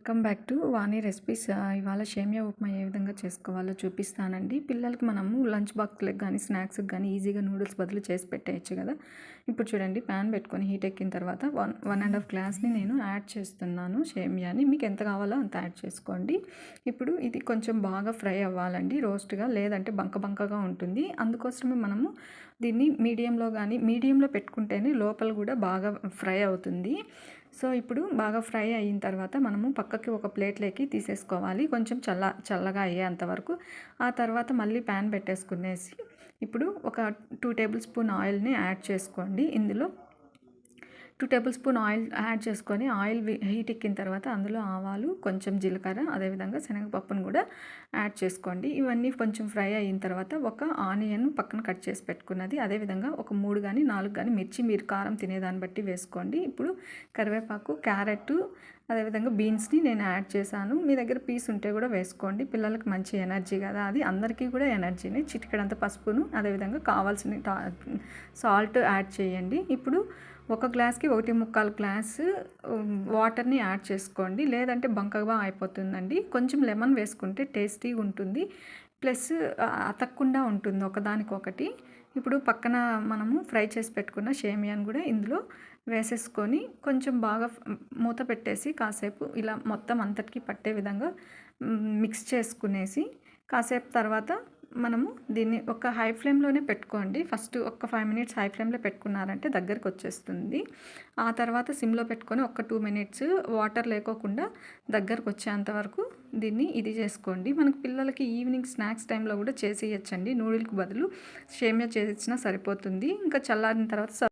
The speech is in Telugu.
Welcome back to Vani recipes. ఇవాళ సేమియా ఉప్మా ఏ విధంగా చేసుకోవాలో చూపిస్తానండి. పిల్లలకి మనము లంచ్ బాక్స్లకు కానీ స్నాక్స్కి కానీ ఈజీగా నూడిల్స్ బదులు చేసి పెట్టేయచ్చు కదా. ఇప్పుడు చూడండి, ప్యాన్ పెట్టుకొని హీట్ ఎక్కిన తర్వాత 1.5 గ్లాస్ని నేను యాడ్ చేస్తున్నాను సేమియాని. మీకు ఎంత కావాలో అంత యాడ్ చేసుకోండి. ఇప్పుడు ఇది కొంచెం బాగా ఫ్రై అవ్వాలండి, రోస్ట్గా, లేదంటే బంకగా ఉంటుంది. అందుకోసమే మనము దీన్ని మీడియంలో పెట్టుకుంటేనే లోపల కూడా బాగా ఫ్రై అవుతుంది. సో ఇప్పుడు బాగా ఫ్రై అయిన తర్వాత మనము పక్కకి ఒక ప్లేట్లోకి తీసేసుకోవాలి, కొంచెం చల్లగా అయ్యేంత వరకు. ఆ తర్వాత మళ్ళీ ప్యాన్ పెట్టేసుకునేసి ఇప్పుడు ఒక 2 టేబుల్ స్పూన్ ఆయిల్ని యాడ్ చేసుకోండి. ఇందులో 2 టేబుల్ స్పూన్ ఆయిల్ యాడ్ చేసుకొని ఆయిల్ హీట్ ఎక్కిన తర్వాత అందులో ఆవాలు, కొంచెం జీలకర్ర, అదేవిధంగా శనగపప్పును కూడా యాడ్ చేసుకోండి. ఇవన్నీ కొంచెం ఫ్రై అయిన తర్వాత ఒక ఆనియన్ పక్కన కట్ చేసి పెట్టుకున్నది, అదేవిధంగా ఒక 3 కానీ 4 కానీ మిర్చి, మీరు కారం తినేదాన్ని బట్టి వేసుకోండి. ఇప్పుడు కరివేపాకు, క్యారెట్, అదేవిధంగా బీన్స్ని నేను యాడ్ చేశాను. మీ దగ్గర పీస్ ఉంటే కూడా వేసుకోండి, పిల్లలకు మంచి ఎనర్జీ కదా, అది అందరికీ కూడా ఎనర్జీని. చిటికెడంత పసుపును, అదేవిధంగా కావాల్సిన సాల్ట్ యాడ్ చేయండి. ఇప్పుడు ఒక గ్లాస్కి 1.25 గ్లాసు వాటర్ని యాడ్ చేసుకోండి, లేదంటే బంకగా అయిపోతుందండి. కొంచెం లెమన్ వేసుకుంటే టేస్టీగా ఉంటుంది, ప్లస్ అతక్కుండా ఉంటుంది ఒకదానికొకటి. ఇప్పుడు పక్కన మనము ఫ్రై చేసి పెట్టుకున్న సేమియాను కూడా ఇందులో వేసేసుకొని కొంచెం బాగా మూత పెట్టేసి కాసేపు ఇలా మొత్తం అంతటికి పట్టే విధంగా మిక్స్ చేసుకునేసి కాసేపు తర్వాత మనము దీన్ని ఒక హై ఫ్లేమ్లోనే పెట్టుకోండి. ఫస్ట్ ఒక 5 మినిట్స్ హై ఫ్లేమ్లో పెట్టుకున్నారంటే దగ్గరికి వచ్చేస్తుంది. ఆ తర్వాత సిమ్లో పెట్టుకొని ఒక 2 మినిట్స్ వాటర్ లేకోకుండా దగ్గరకు వచ్చేంత వరకు దీన్ని ఇది చేసుకోండి. మనకు పిల్లలకి ఈవినింగ్ స్నాక్స్ టైంలో కూడా చేసి ఇవ్వచ్చండి. నూడిల్కి బదులు సేమియా చేసి ఇచ్చినా సరిపోతుంది. ఇంకా చల్లారిన తర్వాత